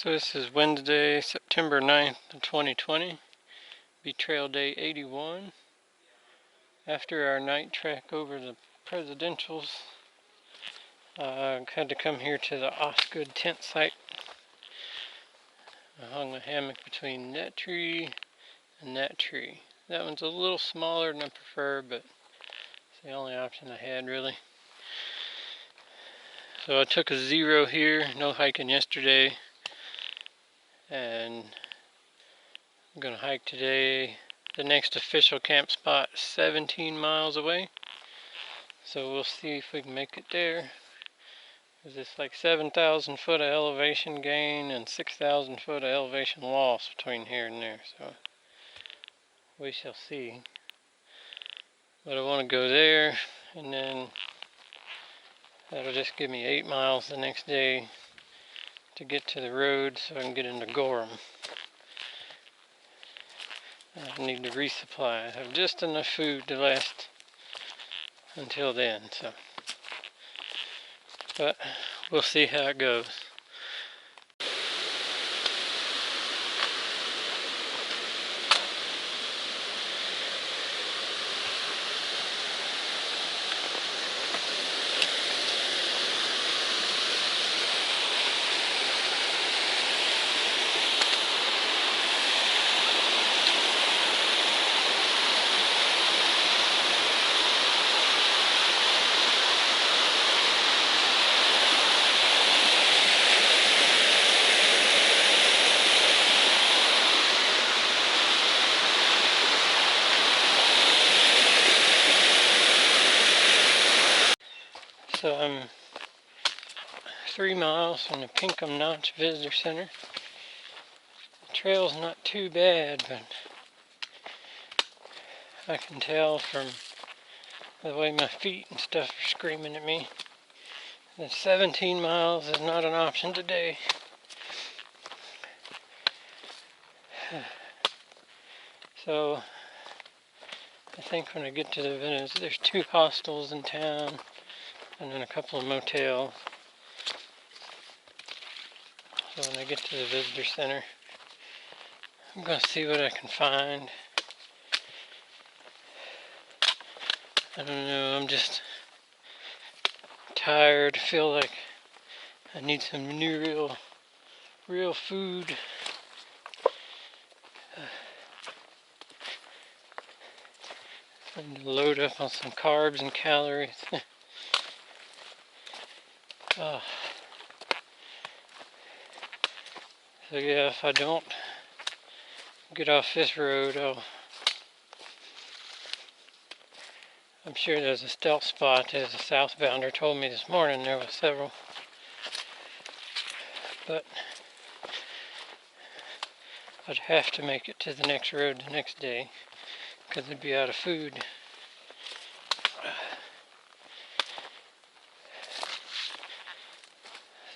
So this is Wednesday, September 9th, 2020. Be trail day 81. After our night trek over the presidentials, I had to come here to the Osgood tent site. I hung a hammock between that tree and that tree. That one's a little smaller than I prefer, but it's the only option I had really. So I took a 0 here, no hiking yesterday, and I'm going to hike today. The next official camp spot is 17 miles away, so we'll see if we can make it there. There's like 7,000 foot of elevation gain and 6,000 foot of elevation loss between here and there, so we shall see. But I want to go there, and then that'll just give me 8 miles the next day to get to the road so I can get into Gorham. I need to resupply. I have just enough food to last until then, so. But we'll see how it goes. So I'm 3 miles from the Pinkham Notch Visitor Center. The trail's not too bad, but I can tell from the way my feet and stuff are screaming at me that 17 miles is not an option today. So I think when I get to the village, there's 2 hostels in town and then a couple of motels. So when I get to the visitor center, I'm going to see what I can find. I don't know, I'm just tired. I feel like I need some new real food. I need to load up on some carbs and calories. Oh. So yeah, if I don't get off this road, I'm sure there's a stealth spot. There's a southbounder told me this morning there were several. But I'd have to make it to the next road the next day because I'd be out of food.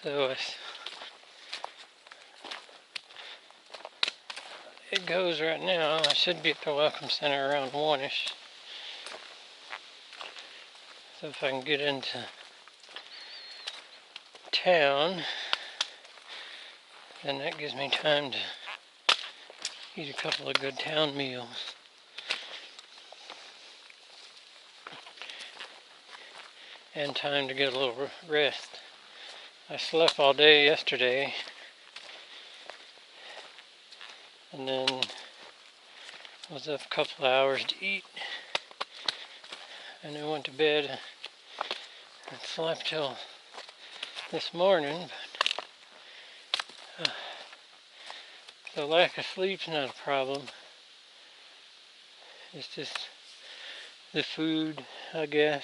So it goes right now. I should be at the Welcome Center around 1-ish. So if I can get into town, then that gives me time to eat a couple of good town meals. And time to get a little rest. I slept all day yesterday, and then was up a couple of hours to eat, and I went to bed and slept till this morning. But the lack of sleep's not a problem. It's just the food, I guess.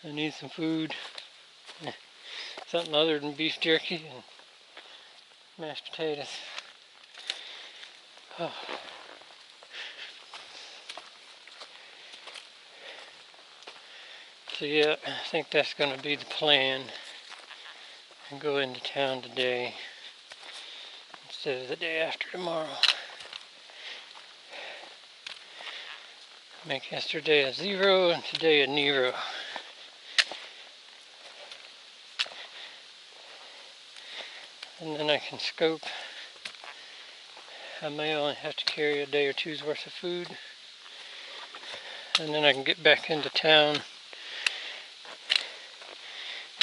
I need some food. Something other than beef jerky and mashed potatoes. Oh. So yeah, I think that's going to be the plan. And go into town today instead of the day after tomorrow. Make yesterday a 0 and today a Nero. and then I can scope. I may only have to carry a day or two's worth of food, and then I can get back into town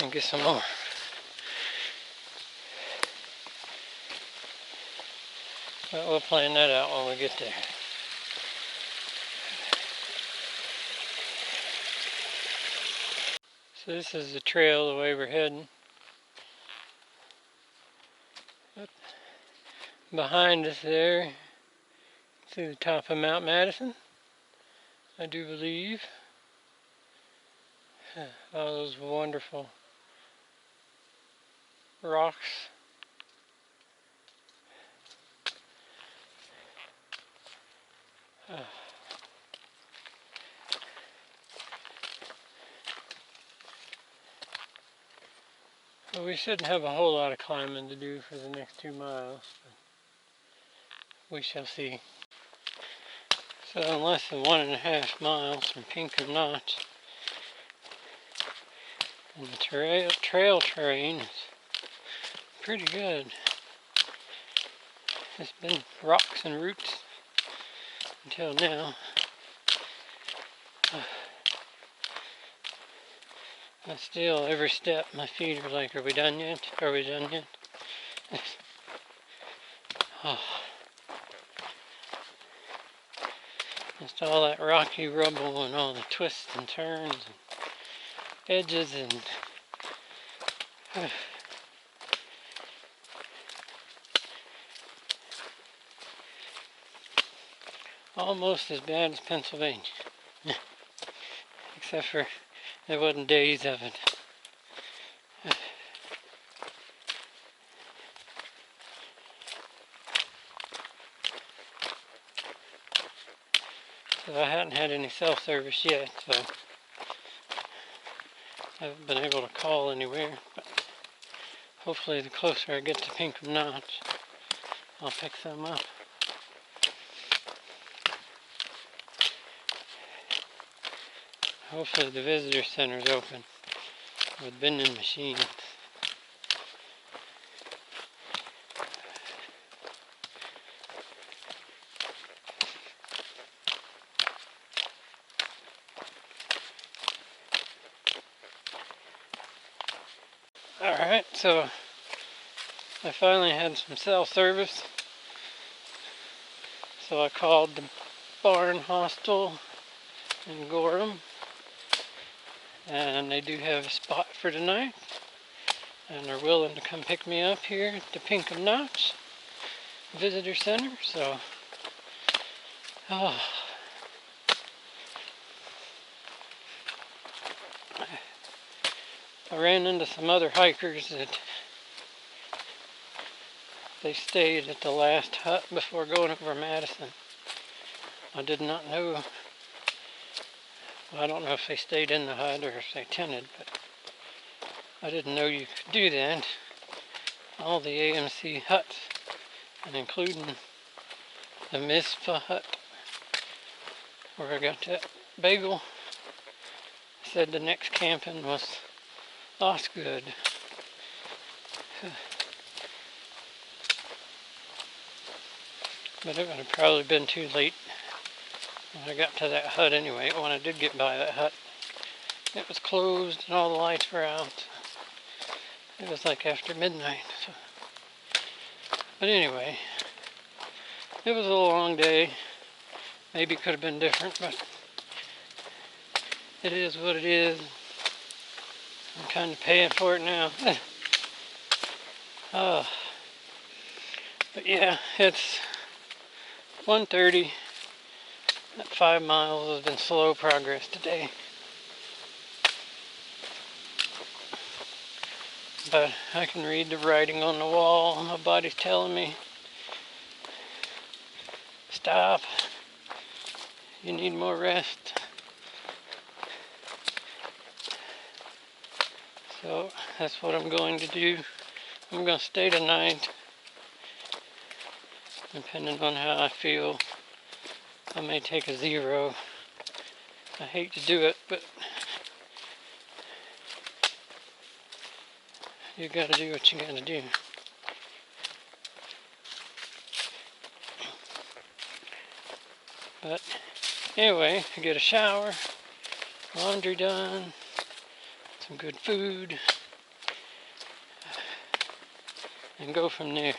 and get some more. But we'll plan that out when we get there. So this is the trail the way we're heading. Up behind us there, to the top of Mount Madison, I do believe. All those wonderful rocks. Well, we shouldn't have a whole lot of climbing to do for the next 2 miles, but we shall see. So in less than 1.5 miles from Pinkham Notch, and the trail terrain is pretty good. It's been rocks and roots until now. But still, every step, my feet are like, are we done yet? Are we done yet? Oh. Just all that rocky rubble and all the twists and turns and edges and almost as bad as Pennsylvania. Except for there wasn't days of it. So I hadn't had any self-service yet, so I haven't been able to call anywhere. But hopefully the closer I get to Pinkham Notch, I'll pick some up. Hopefully the visitor center's open with vending machines. Alright, so I finally had some cell service. So I called the Barn Hostel in Gorham, and they do have a spot for tonight, and they're willing to come pick me up here at the Pinkham Notch Visitor Center. So I ran into some other hikers that they stayed at the last hut before going over Madison. I did not know, well, I don't know if they stayed in the hut or if they tented, but I didn't know you could do that. All the AMC huts, and including the Misfa hut where I got that bagel, said the next camping was Osgood. But it would have probably been too late when I got to that hut anyway. When I did get by that hut, it was closed and all the lights were out. It was like after midnight. So. But anyway, it was a long day. Maybe it could have been different, but it is what it is. I'm kind of paying for it now. But yeah, it's 1:30. That 5 miles has been slow progress today. But I can read the writing on the wall. My body's telling me, stop. You need more rest. So that's what I'm going to do. I'm going to stay tonight. Depending on how I feel, I may take a 0. I hate to do it, but you gotta do what you gotta do. But anyway, I get a shower, laundry done, some good food, and go from there.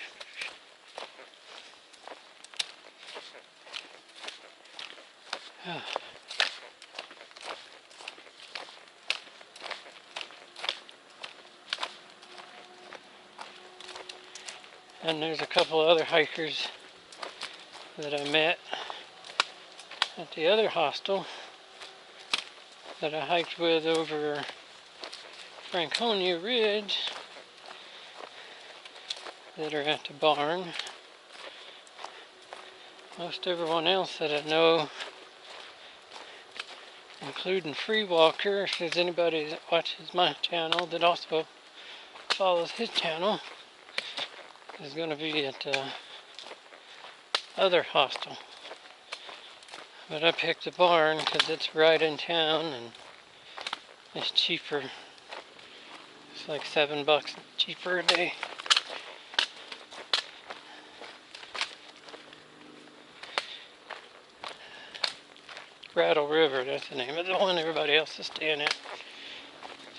And there's a couple other hikers that I met at the other hostel that I hiked with over Franconia Ridge that are at the barn. Most everyone else that I know, including Free Walker, if there's anybody that watches my channel that also follows his channel, is going to be at the other hostel. But I picked the barn because it's right in town and it's cheaper. It's like $7 cheaper a day. Rattle River, that's the name of the one everybody else is staying at.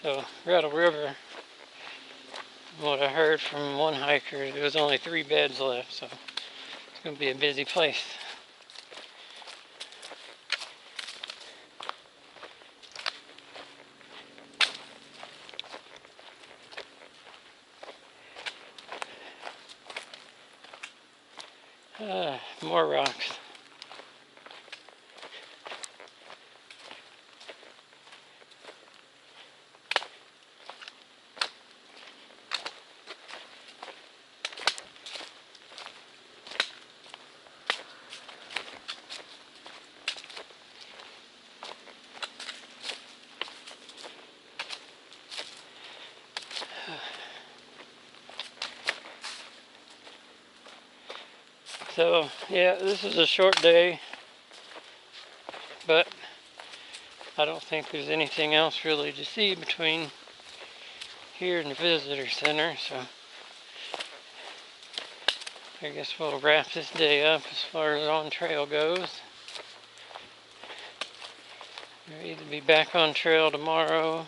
So Rattle River, what I heard from one hiker, there was only 3 beds left, so it's going to be a busy place. More rocks. So yeah, this is a short day, but I don't think there's anything else really to see between here and the visitor center, so I guess we'll wrap this day up as far as on trail goes. We'll either be back on trail tomorrow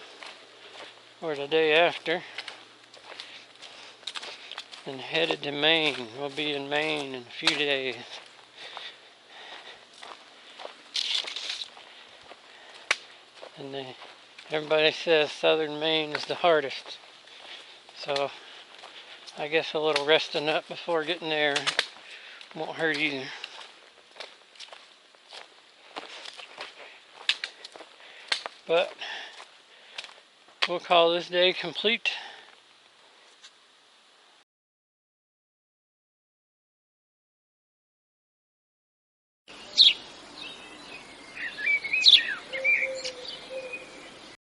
or the day after. And headed to Maine. We'll be in Maine in a few days. And everybody says southern Maine is the hardest. So I guess a little resting up before getting there won't hurt either. But we'll call this day complete.